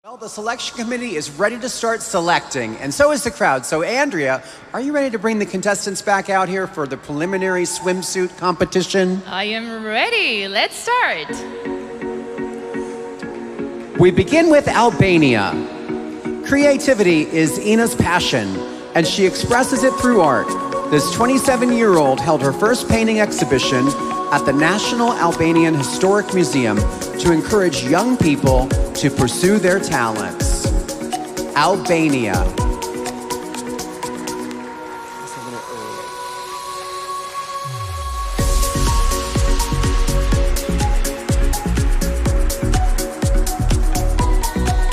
Well, the selection committee is ready to start selecting, and so is the crowd. So, Andrea, are you ready to bring the contestants back out here for the preliminary swimsuit competition? I am ready. Let's start. We begin with Albania. Creativity is Ina's passion, and she expresses it through art. This 27-year-old held her first painting exhibition at the National Albanian Historic Museum to encourage young people to pursue their talents. Albania.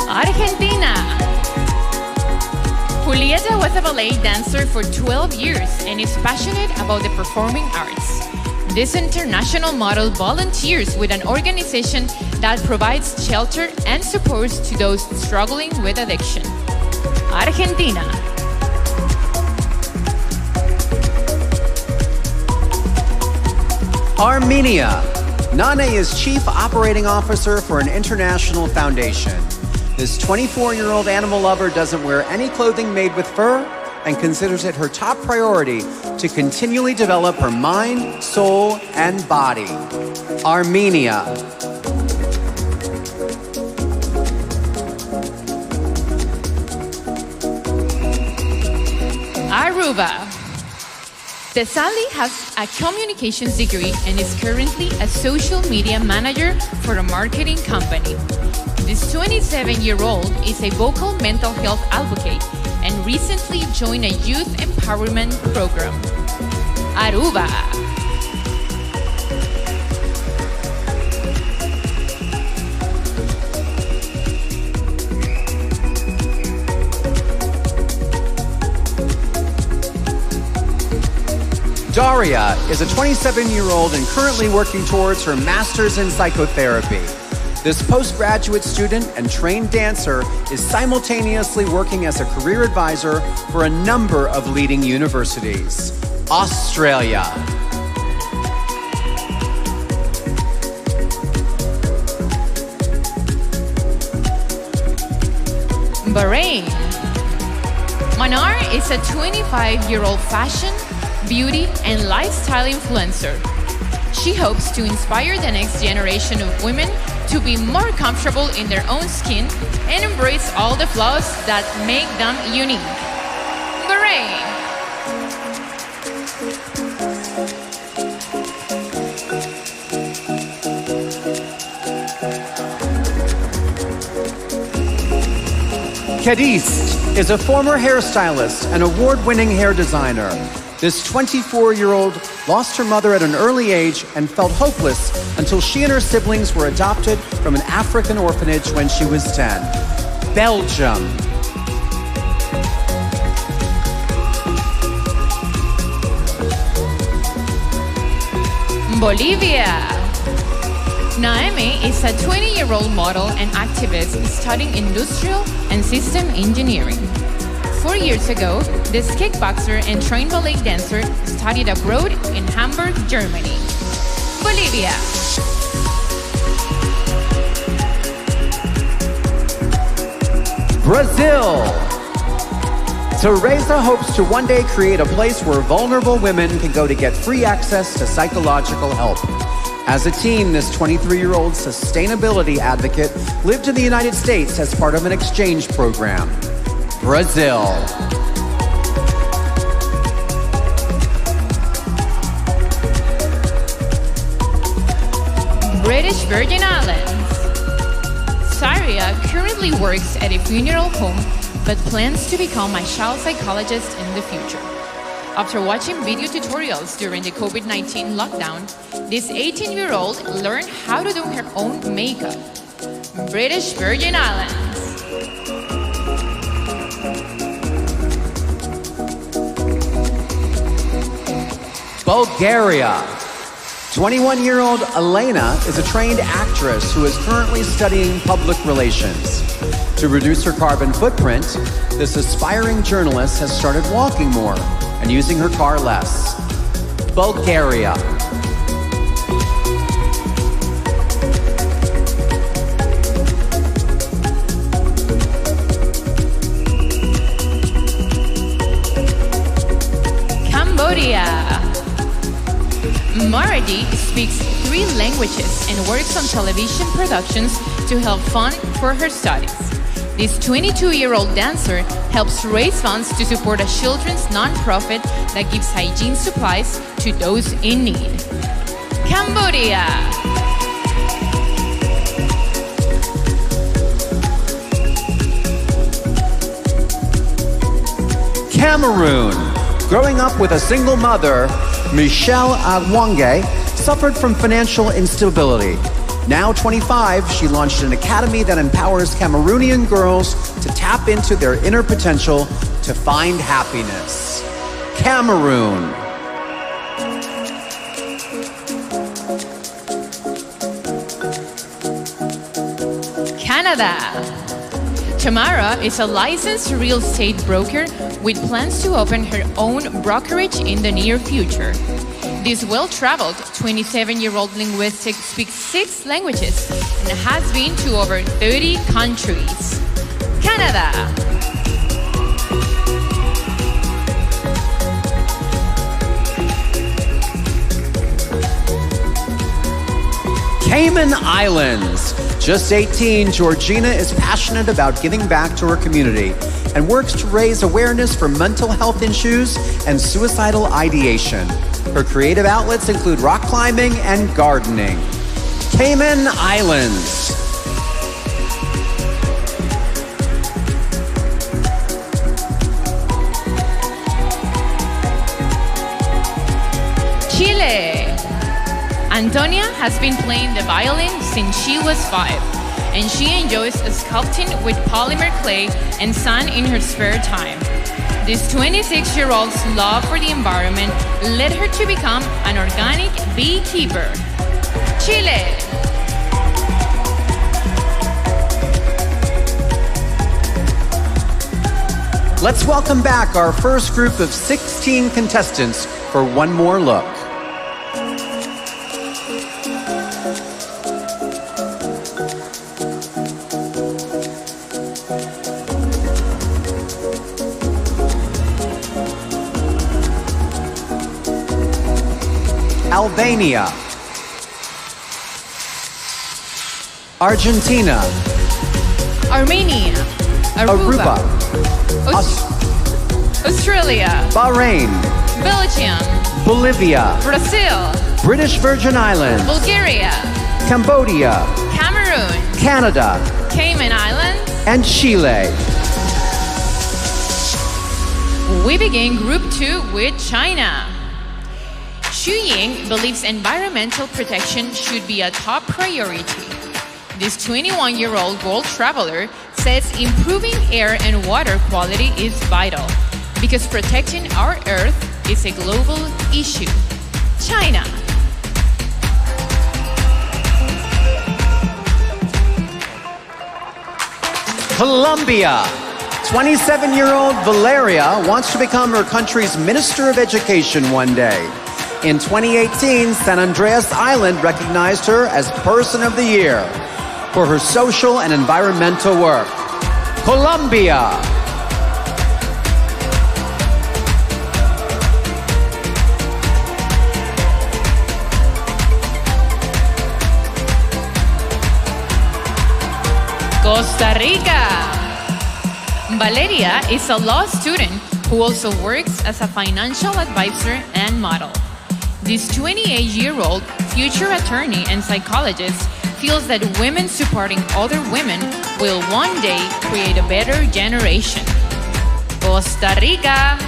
Argentina. Julieta was a ballet dancer for 12 years and is passionate about the performing arts. This international model volunteers with an organization that provides shelter and support to those struggling with addiction. Argentina. Armenia. Nane is Chief Operating Officer for an international foundation. This 24-year-old animal lover doesn't wear any clothing made with fur and considers it her top priority to continually develop her mind, soul, and body. Armenia. Aruba. Tesali has a communications degree and is currently a social media manager for a marketing company. This 27-year-old is a vocal mental health advocate and recently joined a youth empowerment program. Aruba. Daria is a 27-year-old and currently working towards her master's in psychotherapy. This postgraduate student and trained dancer is simultaneously working as a career advisor for a number of leading universities. Australia. Bahrain. Manar is a 25-year-old fashion, beauty, and lifestyle influencer. She hopes to inspire the next generation of women to be more comfortable in their own skin and embrace all the flaws that make them unique. Bahrain. Cadiz is a former hairstylist and award-winning hair designer. This 24-year-old lost her mother at an early age and felt hopeless until she and her siblings were adopted from an African orphanage when she was 10. Belgium. Bolivia. Naomi is a 20-year-old model and activist studying industrial and system engineering. 4 years ago, this kickboxer and trained ballet dancer studied abroad in Hamburg, Germany. Bolivia. Brazil. Teresa hopes to one day create a place where vulnerable women can go to get free access to psychological help. As a teen, this 23-year-old sustainability advocate lived in the United States as part of an exchange program. Brazil. British Virgin Islands. Saria currently works at a funeral home but plans to become a child psychologist in the future. After watching video tutorials during the COVID-19 lockdown, this 18-year-old learned how to do her own makeup. British Virgin Islands. Bulgaria. 21-year-old Elena is a trained actress who is currently studying public relations. To reduce her carbon footprint, this aspiring journalist has started walking more and using her car less. Bulgaria. Kennedy speaks 3 languages and works on television productions to help fund for her studies. This 22-year-old dancer helps raise funds to support a children's nonprofit that gives hygiene supplies to those in need. Cambodia. Cameroon. Growing up with a single mother, Michelle Agwange suffered from financial instability. Now 25, she launched an academy that empowers Cameroonian girls to tap into their inner potential to find happiness. Cameroon. Canada. Tamara is a licensed real estate broker with plans to open her own brokerage in the near future. This well-traveled 27-year-old linguist speaks 6 languages and has been to over 30 countries. Canada. Cayman Islands. Just 18, Georgina is passionate about giving back to her community and works to raise awareness for mental health issues and suicidal ideation. Her creative outlets include rock climbing and gardening. Cayman Islands. Chile. Antonia has been playing the violin since she was 5, and she enjoys sculpting with polymer clay and sand in her spare time. This 26-year-old's love for the environment led her to become an organic beekeeper. Chile. Let's welcome back our first group of 16 contestants for one more look. Albania, Argentina, Armenia, Aruba, Australia, Bahrain, Belgium, Bolivia, Brazil, British Virgin Islands, Bulgaria, Cambodia, Cameroon, Canada, Cayman Islands, and Chile. We begin Group 2 with China. Xu Ying believes environmental protection should be a top priority. This 21-year-old world traveler says improving air and water quality is vital because protecting our Earth is a global issue. China. Colombia. 27-year-old Valeria wants to become her country's Minister of Education one day. In 2018, San Andreas Island recognized her as Person of the Year for her social and environmental work. Colombia. Costa Rica. Valeria is a law student who also works as a financial advisor and model. This 28-year-old future attorney and psychologist feels that women supporting other women will one day create a better generation. Costa Rica.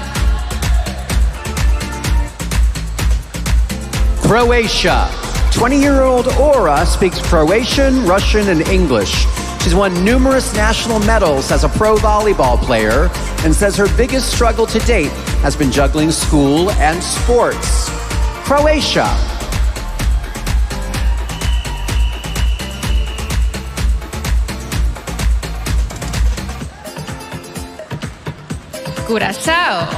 Croatia. 20-year-old Aura speaks Croatian, Russian, and English. She's won numerous national medals as a pro volleyball player and says her biggest struggle to date has been juggling school and sports. Croatia. Curaçao.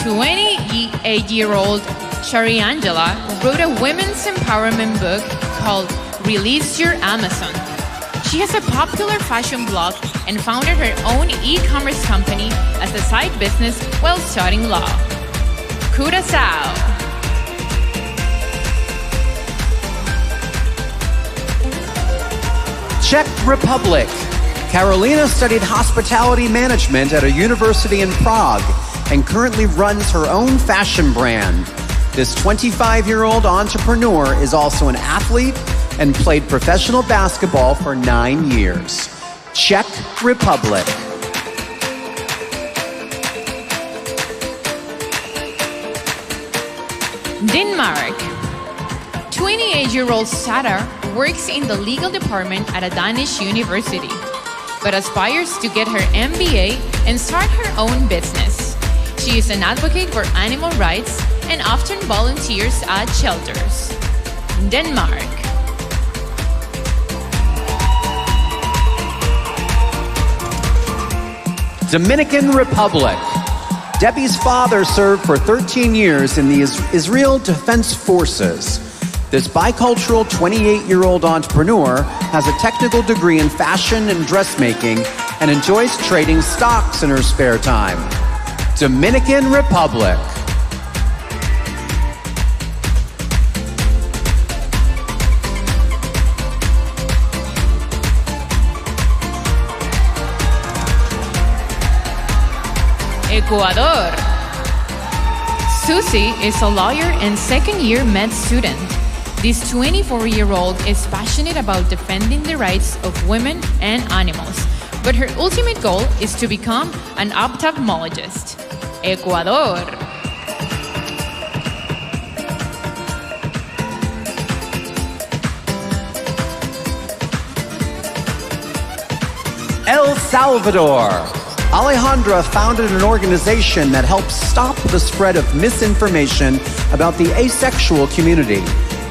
28-year-old Shari Angela wrote a women's empowerment book called Release Your Amazon. She has a popular fashion blog and founded her own e-commerce company as a side business while studying law. Curaçao. Czech Republic. Karolina studied hospitality management at a university in Prague and currently runs her own fashion brand. This 25-year-old entrepreneur is also an athlete and played professional basketball for 9 years. Czech Republic. Denmark. 28-year-old Sara works in the legal department at a Danish university, but aspires to get her MBA and start her own business. She is an advocate for animal rights and often volunteers at shelters. Denmark. Dominican Republic. Debbie's father served for 13 years in the Israel Defense Forces. This bicultural 28-year-old entrepreneur has a technical degree in fashion and dressmaking and enjoys trading stocks in her spare time. Dominican Republic. Ecuador. Susie is a lawyer and second-year med student. This 24-year-old is passionate about defending the rights of women and animals, but her ultimate goal is to become an ophthalmologist. Ecuador. El Salvador. Alejandra founded an organization that helps stop the spread of misinformation about the asexual community.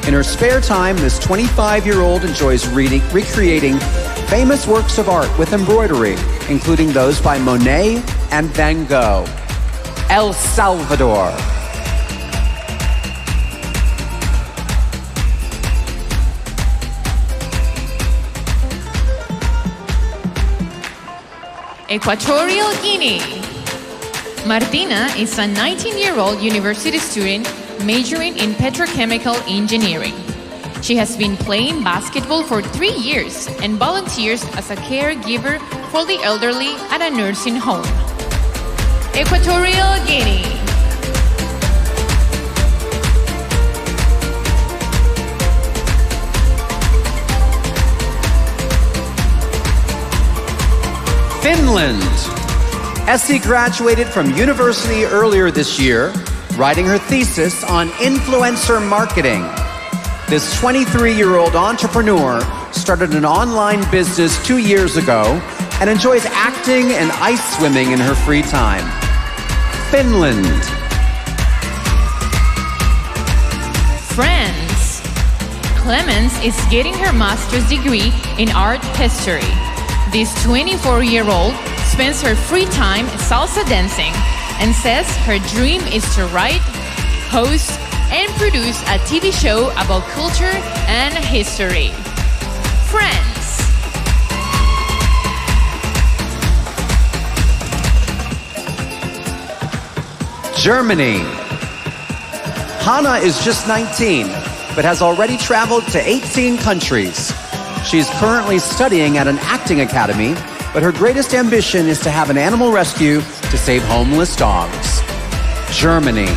In her spare time, this 25-year-old enjoys recreating famous works of art with embroidery, including those by Monet and Van Gogh. El Salvador. Equatorial Guinea. Martina is a 19-year-old university student majoring in petrochemical engineering. She has been playing basketball for 3 years and volunteers as a caregiver for the elderly at a nursing home. Equatorial Guinea. Finland. Essie graduated from university earlier this year, writing her thesis on influencer marketing. This 23-year-old entrepreneur started an online business 2 years ago and enjoys acting and ice swimming in her free time. Finland. France. Clemens is getting her master's degree in art history. This 24-year-old spends her free time salsa dancing and says her dream is to write, host, and produce a TV show about culture and history. France. Germany. Hannah is just 19, but has already traveled to 18 countries. She's currently studying at an acting academy, but her greatest ambition is to have an animal rescue to save homeless dogs. Germany.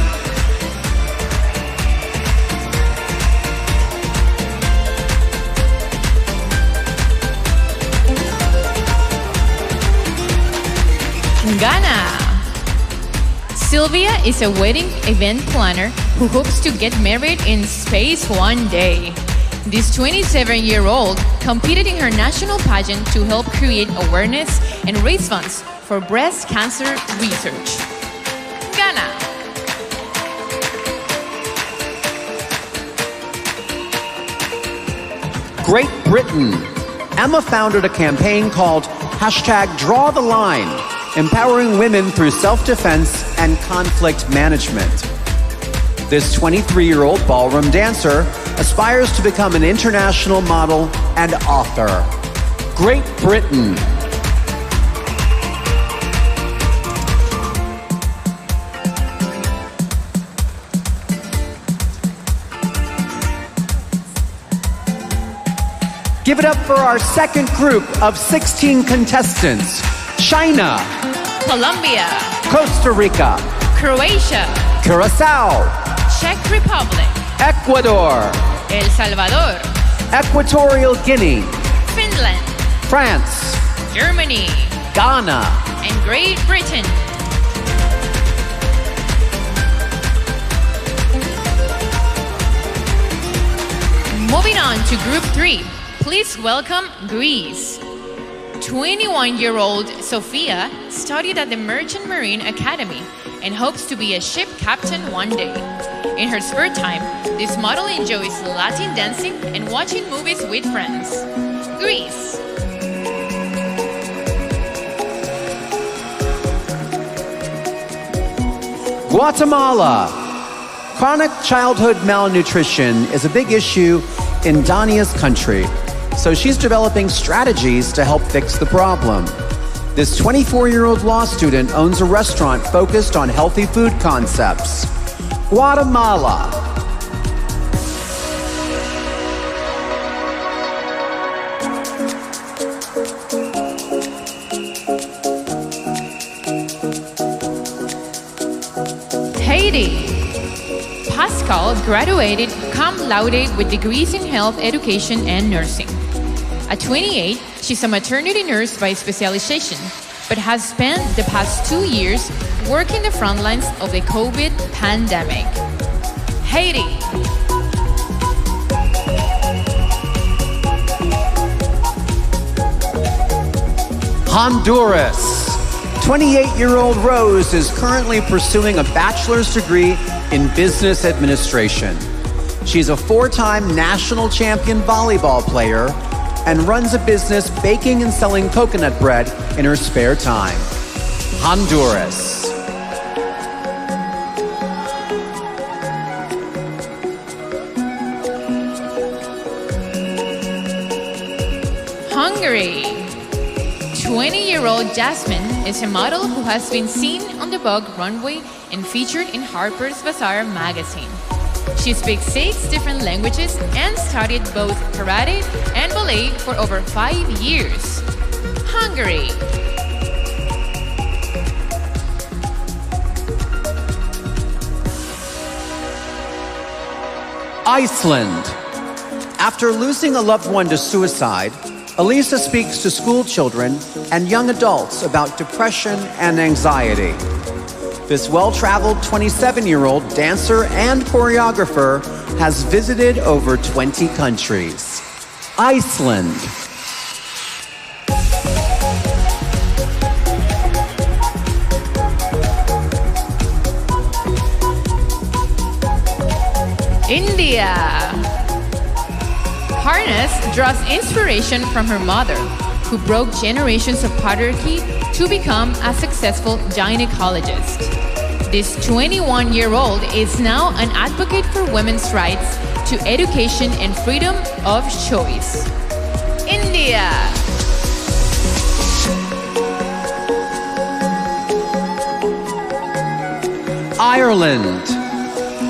Ghana. Sylvia is a wedding event planner who hopes to get married in space one day. This 27-year-old competed in her national pageant to help create awareness and raise funds for breast cancer research. Ghana. Great Britain. Emma founded a campaign called #DrawTheLine, empowering women through self-defense and conflict management. This 23-year-old ballroom dancer aspires to become an international model and author. Great Britain. Give it up for our second group of 16 contestants. China, Colombia, Costa Rica, Croatia, Curacao, Czech Republic, Ecuador, El Salvador, Equatorial Guinea, Finland, France, Germany, Ghana, and Great Britain. Moving on to Group 3, please welcome Greece. 21-year-old Sofia studied at the Merchant Marine Academy and hopes to be a ship captain one day. In her spare time, this model enjoys Latin dancing and watching movies with friends. Greece. Guatemala. Chronic childhood malnutrition is a big issue in Dania's country, so she's developing strategies to help fix the problem. This 24-year-old law student owns a restaurant focused on healthy food concepts. Guatemala. Haiti. Pascal graduated cum laude with degrees in health education and nursing. At 28, she's a maternity nurse by specialization, but has spent the past 2 years working the front lines of the COVID pandemic. Haiti. Honduras. 28-year-old Rose is currently pursuing a bachelor's degree in business administration. She's a 4-time national champion volleyball player and runs a business baking and selling coconut bread in her spare time. Honduras. Hungary. 20-year-old Jasmine is a model who has been seen on the Vogue runway and featured in Harper's Bazaar magazine. She speaks 6 different languages and studied both karate and ballet for over 5 years. Hungary. Iceland. After losing a loved one to suicide, Elisa speaks to school children and young adults about depression and anxiety. This well-traveled 27-year-old dancer and choreographer has visited over 20 countries. Iceland. India. Harness draws inspiration from her mother, who broke generations of patriarchy to become a successful gynecologist. This 21-year-old is now an advocate for women's rights to education and freedom of choice. India. Ireland.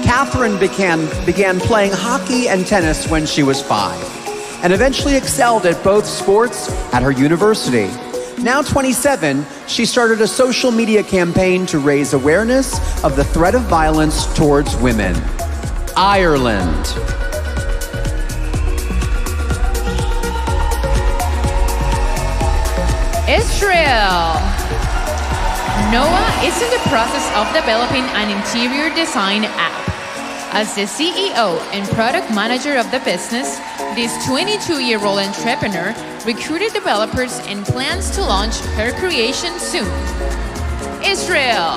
Catherine began playing hockey and tennis when she was 5, and eventually excelled at both sports at her university. Now 27, she started a social media campaign to raise awareness of the threat of violence towards women. Ireland. Israel. Noah is in the process of developing an interior design app. As the CEO and product manager of the business, this 22-year-old entrepreneur recruited developers and plans to launch her creation soon. Israel.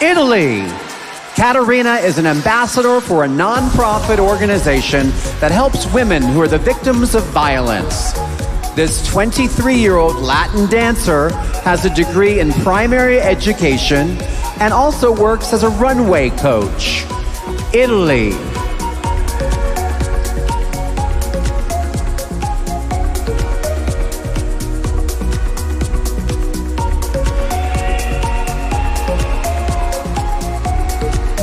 Italy. Caterina is an ambassador for a nonprofit organization that helps women who are the victims of violence. This 23-year-old Latin dancer has a degree in primary education and also works as a runway coach. Italy.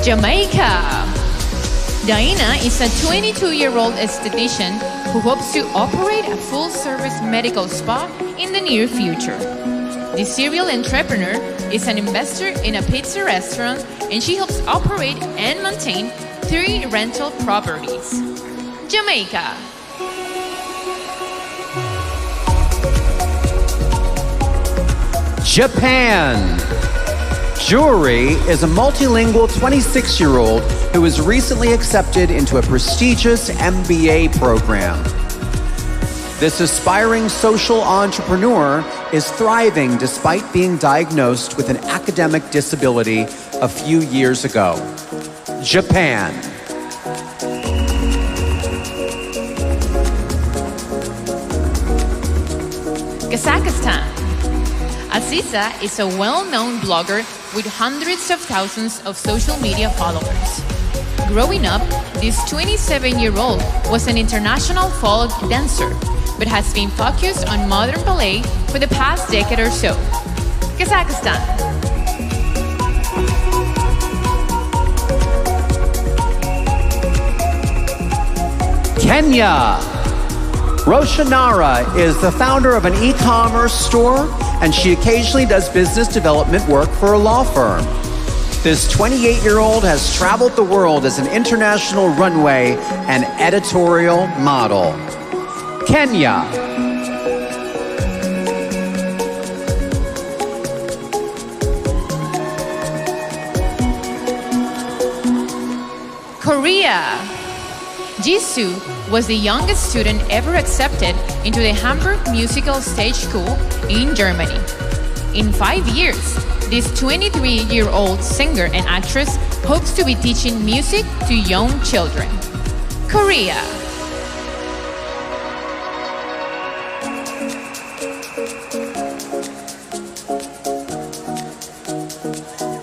Jamaica. Diana is a 22-year-old esthetician who hopes to operate a full-service medical spa in the near future. The serial entrepreneur is an investor in a pizza restaurant, and she helps operate and maintain 3 rental properties. Jamaica. Japan. Juri is a multilingual 26-year-old who was recently accepted into a prestigious MBA program. This aspiring social entrepreneur is thriving despite being diagnosed with an academic disability a few years ago. Japan. Kazakhstan. Aziza is a well-known blogger with hundreds of thousands of social media followers. Growing up, this 27-year-old was an international folk dancer, but has been focused on modern ballet for the past decade or so. Kazakhstan. Kenya. Roshanara is the founder of an e-commerce store, and she occasionally does business development work for a law firm. This 28-year-old has traveled the world as an international runway and editorial model. Kenya. Korea. Jisoo was the youngest student ever accepted into the Hamburg Musical Stage School in Germany. In 5 years, this 23-year-old singer and actress hopes to be teaching music to young children. Korea.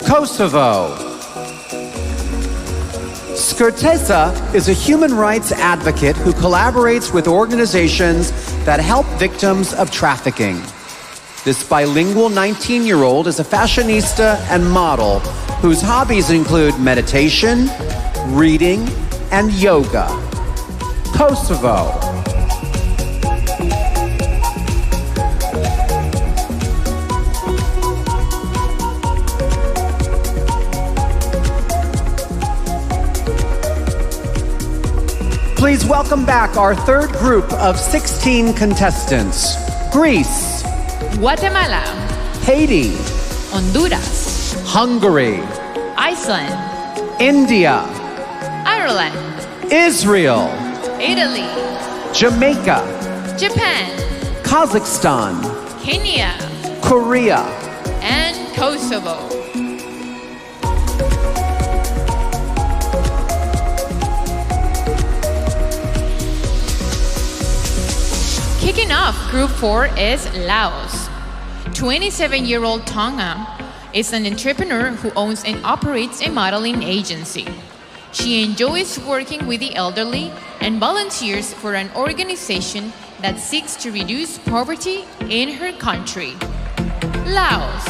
Kosovo. Skurtesa is a human rights advocate who collaborates with organizations that help victims of trafficking. This bilingual 19-year-old is a fashionista and model whose hobbies include meditation, reading, and yoga. Kosovo. Please welcome back our third group of 16 contestants. Greece. Guatemala. Haiti. Honduras. Hungary. Iceland. India. Ireland. Israel. Italy. Jamaica. Japan. Kazakhstan. Kenya. Korea. And Kosovo. Kicking off Group 4 is Laos. 27-year-old Tonga is an entrepreneur who owns and operates a modeling agency. She enjoys working with the elderly and volunteers for an organization that seeks to reduce poverty in her country. Laos.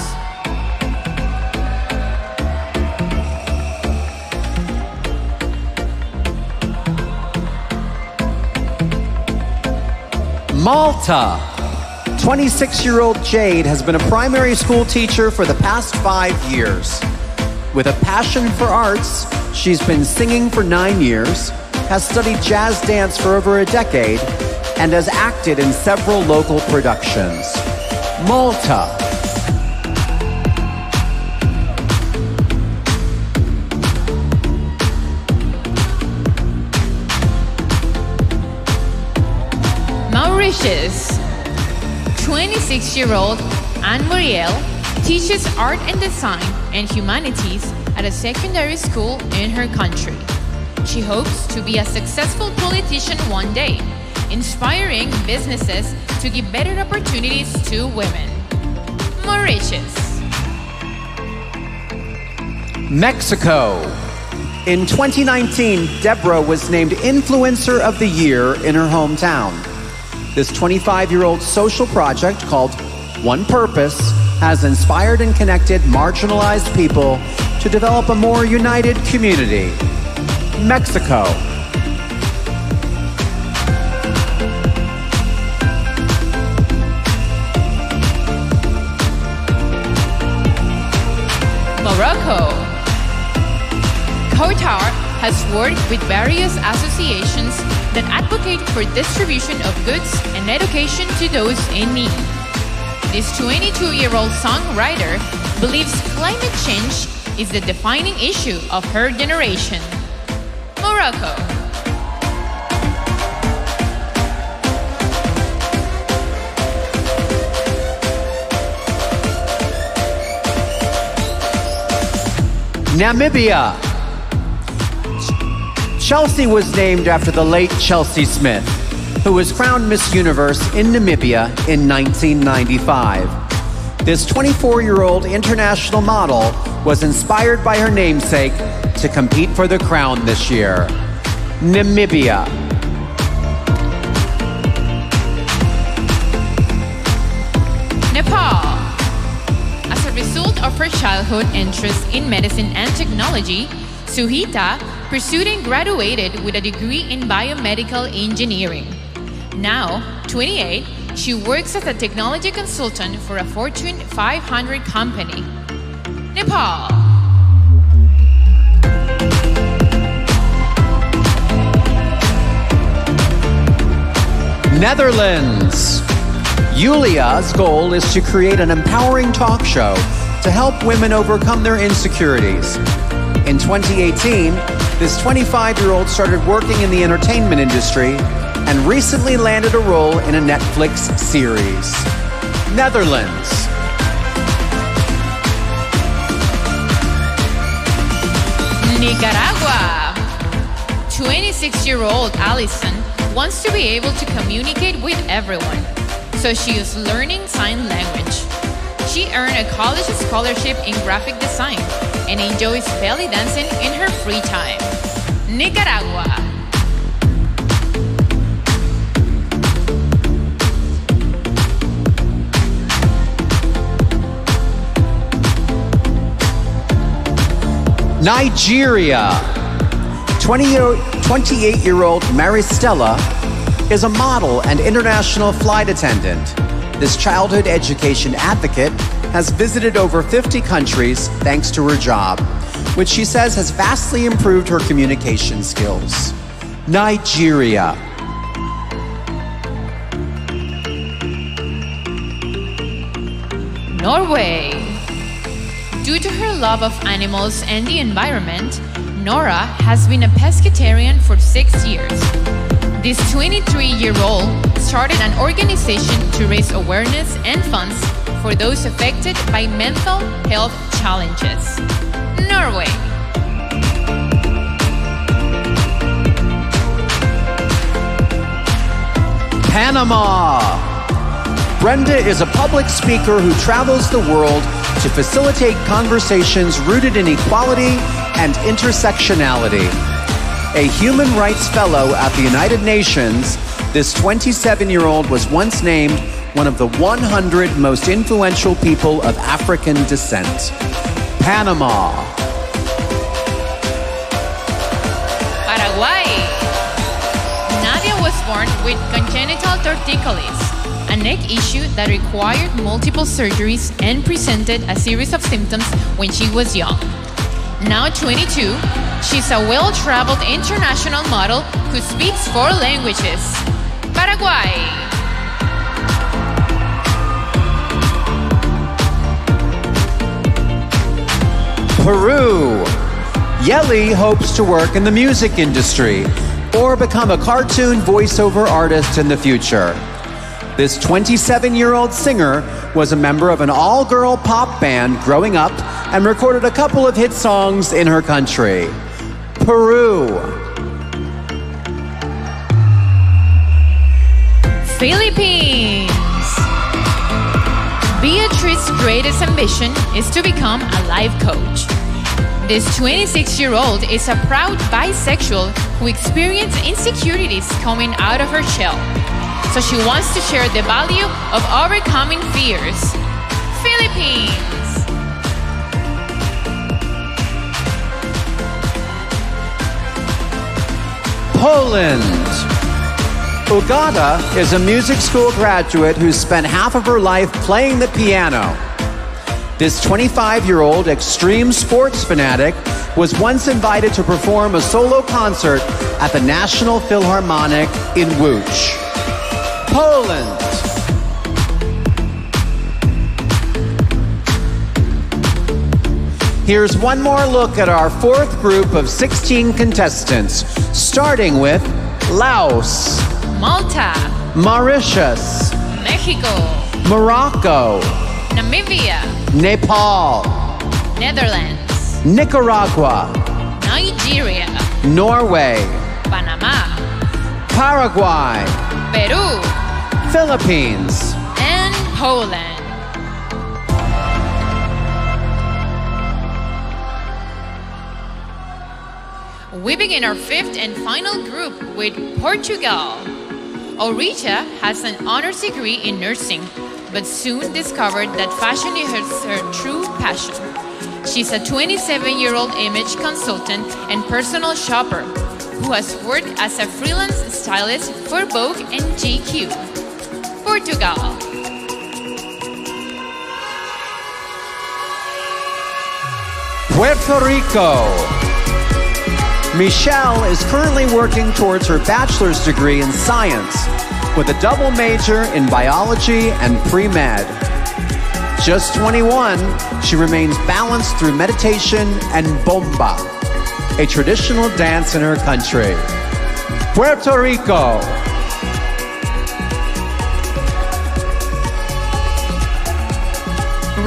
Malta. 26-year-old Jade has been a primary school teacher for the past 5 years. With a passion for arts, she's been singing for 9 years, has studied jazz dance for over a decade, and has acted in several local productions. Malta. Mauritius. 26-year-old Anne Muriel teaches art and design and humanities at a secondary school in her country. She hopes to be a successful politician one day, inspiring businesses to give better opportunities to women. Mauritius. Mexico. In 2019, Deborah was named Influencer of the Year in her hometown. This 25-year-old social project called One Purpose has inspired and connected marginalized people to develop a more united community. Mexico. Morocco. Qatar has worked with various associations that advocate for distribution of goods and education to those in need. This 22-year-old songwriter believes climate change is the defining issue of her generation. Morocco. Namibia. Chelsea was named after the late Chelsea Smith, who was crowned Miss Universe in Namibia in 1995. This 24-year-old international model was inspired by her namesake to compete for the crown this year. Namibia. Nepal. As a result of her childhood interest in medicine and technology, Suhita pursued and graduated with a degree in biomedical engineering. Now, 28, she works as a technology consultant for a Fortune 500 company. Nepal. Netherlands. Julia's goal is to create an empowering talk show to help women overcome their insecurities. In 2018, this 25-year-old started working in the entertainment industry and recently landed a role in a Netflix series. Netherlands. Nicaragua. 26-year-old Allison wants to be able to communicate with everyone, so she is learning sign language. She earned a college scholarship in graphic design and enjoys belly dancing in her free time. Nicaragua. Nigeria. 28-year-old Maristella is a model and international flight attendant. This childhood education advocate has visited over 50 countries thanks to her job, which she says has vastly improved her communication skills. Nigeria. Norway. Due to her love of animals and the environment, Nora has been a pescatarian for 6 years. This 23-year-old started an organization to raise awareness and funds for those affected by mental health challenges. Norway. Panama. Brenda is a public speaker who travels the world to facilitate conversations rooted in equality and intersectionality. A human rights fellow at the United Nations, this 27-year-old was once named one of the 100 most influential people of African descent. Panama. Paraguay. Nadia was born with congenital torticollis, a neck issue that required multiple surgeries and presented a series of symptoms when she was young. Now 22, she's a well-traveled international model who speaks 4 languages. Paraguay. Peru. Yeli hopes to work in the music industry or become a cartoon voiceover artist in the future. This 27-year-old singer was a member of an all-girl pop band growing up and recorded a couple of hit songs in her country. Peru. Philippines. Beatrice's greatest ambition is to become a life coach. This 26-year-old is a proud bisexual who experienced insecurities coming out of her shell. So she wants to share the value of overcoming fears. Philippines. Poland. Ugata is a music school graduate who spent half of her life playing the piano. This 25-year-old extreme sports fanatic was once invited to perform a solo concert at the National Philharmonic in Łódź. Poland. Here's one more look at our fourth group of 16 contestants, starting with Laos, Malta, Mauritius, Mexico, Morocco, Namibia, Nepal, Netherlands, Nicaragua, Nigeria, Norway, Panama, Paraguay, Peru, Philippines. and Poland. We begin our fifth and final group with Portugal. Aurita has an honors degree in nursing, but soon discovered that fashion is her true passion. She's a 27-year-old image consultant and personal shopper who has worked as a freelance stylist for Vogue and GQ. Portugal. Puerto Rico. Michelle is currently working towards her bachelor's degree in science with a double major in biology and pre-med. Just 21, she remains balanced through meditation and bomba, a traditional dance in her country. Puerto Rico.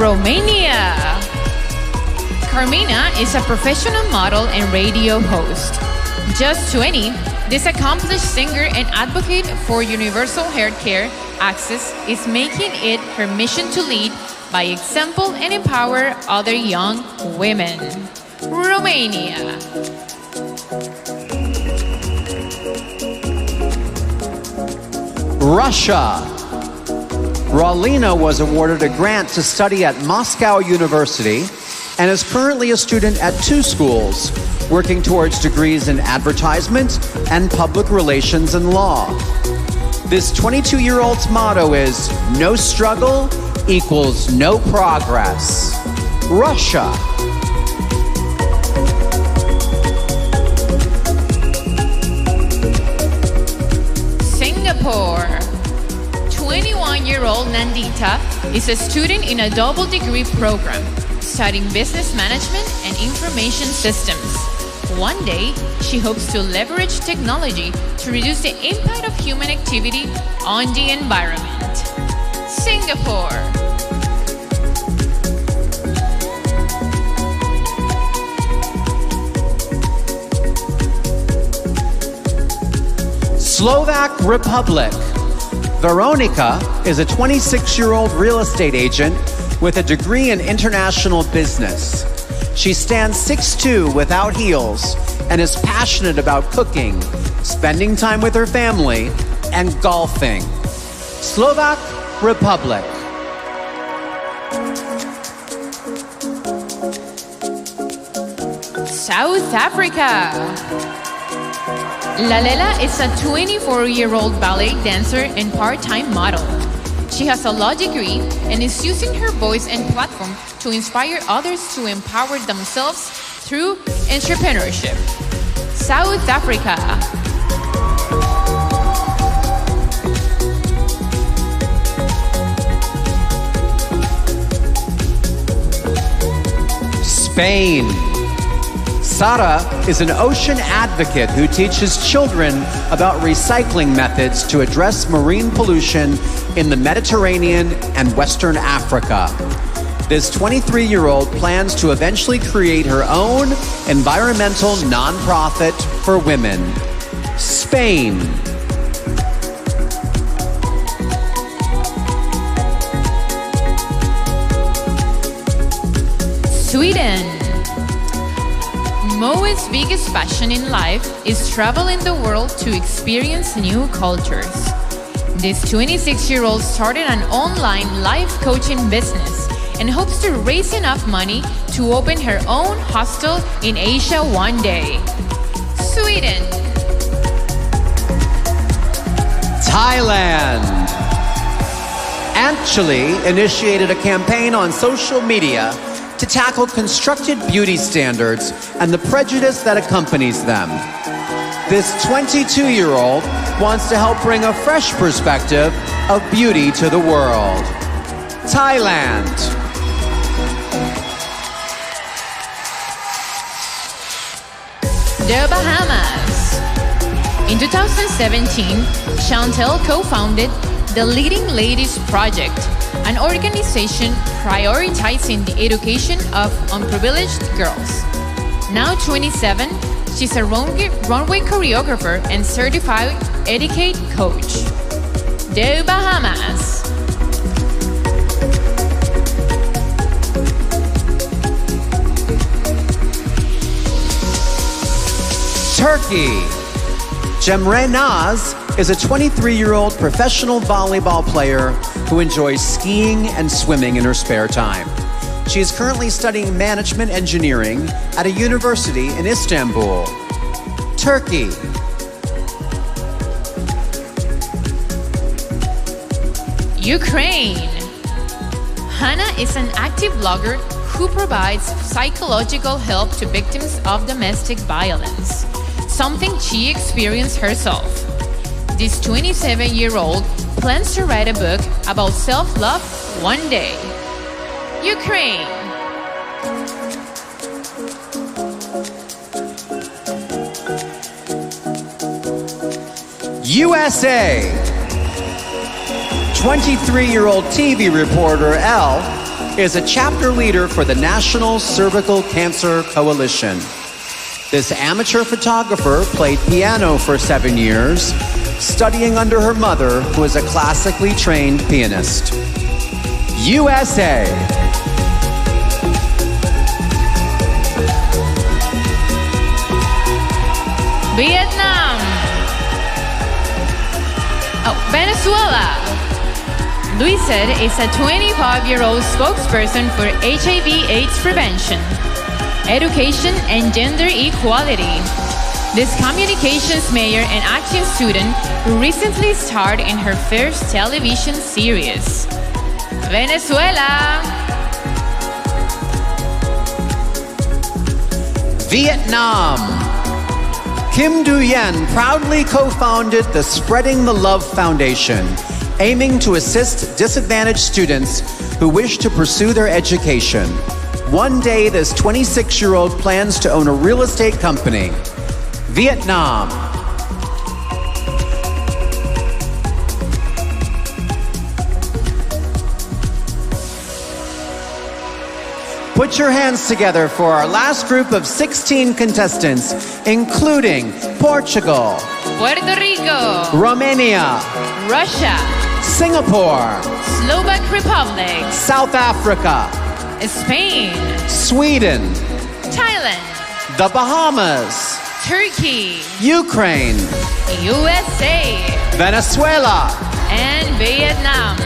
Romania. Carmina is a professional model and radio host. Just 20, this accomplished singer and advocate for universal healthcare access is making it her mission to lead by example and empower other young women. Romania. Russia. Raulina was awarded a grant to study at Moscow University and is currently a student at 2 schools, working towards degrees in advertisement and public relations and law. This 22-year-old's motto is, no struggle equals no progress. Russia. Singapore. 21-year-old Nandita is a student in a double degree program, studying business management and information systems. One day, she hopes to leverage technology to reduce the impact of human activity on the environment. Singapore. Slovak Republic. Veronica is a 26-year-old real estate agent with a degree in international business. She stands 6'2" without heels and is passionate about cooking, spending time with her family, and golfing. Slovak Republic. South Africa. Lalela is a 24-year-old ballet dancer and part-time model. She has a law degree and is using her voice and platform to inspire others to empower themselves through entrepreneurship. South Africa. Spain. Sara is an ocean advocate who teaches children about recycling methods to address marine pollution in the Mediterranean and Western Africa. This 23-year-old plans to eventually create her own environmental nonprofit for women. Spain. Sweden. Moe's biggest passion in life is traveling the world to experience new cultures. This 26-year-old started an online life coaching business and hopes to raise enough money to open her own hostel in Asia one day. Sweden. Thailand. Actually initiated a campaign on social media to tackle constructed beauty standards and the prejudice that accompanies them. This 22-year-old wants to help bring a fresh perspective of beauty to the world. Thailand. The Bahamas. In 2017, Chantel co-founded the Leading Ladies Project, an organization prioritizing the education of unprivileged girls. Now 27, she's a runway choreographer and certified etiquette coach. The Bahamas. Turkey. Cemre Naz is a 23-year-old professional volleyball player who enjoys skiing and swimming in her spare time. She is currently studying management engineering at a university in Istanbul, Turkey. Ukraine. Hannah is an active blogger who provides psychological help to victims of domestic violence, something she experienced herself. This 27-year-old plans to write a book about self-love one day. Ukraine. USA. 23-year-old TV reporter Elle is a chapter leader for the National Cervical Cancer Coalition. This amateur photographer played piano for 7 years, studying under her mother, who is a classically trained pianist. USA. Vietnam. Venezuela. Luised is a 25-year-old spokesperson for HIV/AIDS prevention, education, and gender equality. This communications major and acting student who recently starred in her first television series. Venezuela. Vietnam. Kim Du-yen proudly co-founded the Spreading the Love Foundation, aiming to assist disadvantaged students who wish to pursue their education. One day, this 26-year-old plans to own a real estate company. Vietnam. Put your hands together for our last group of 16 contestants, including Portugal, Puerto Rico, Romania, Russia, Singapore, Slovak Republic, South Africa, Spain, Sweden, Thailand, the Bahamas, Turkey, Ukraine, USA, Venezuela, and Vietnam.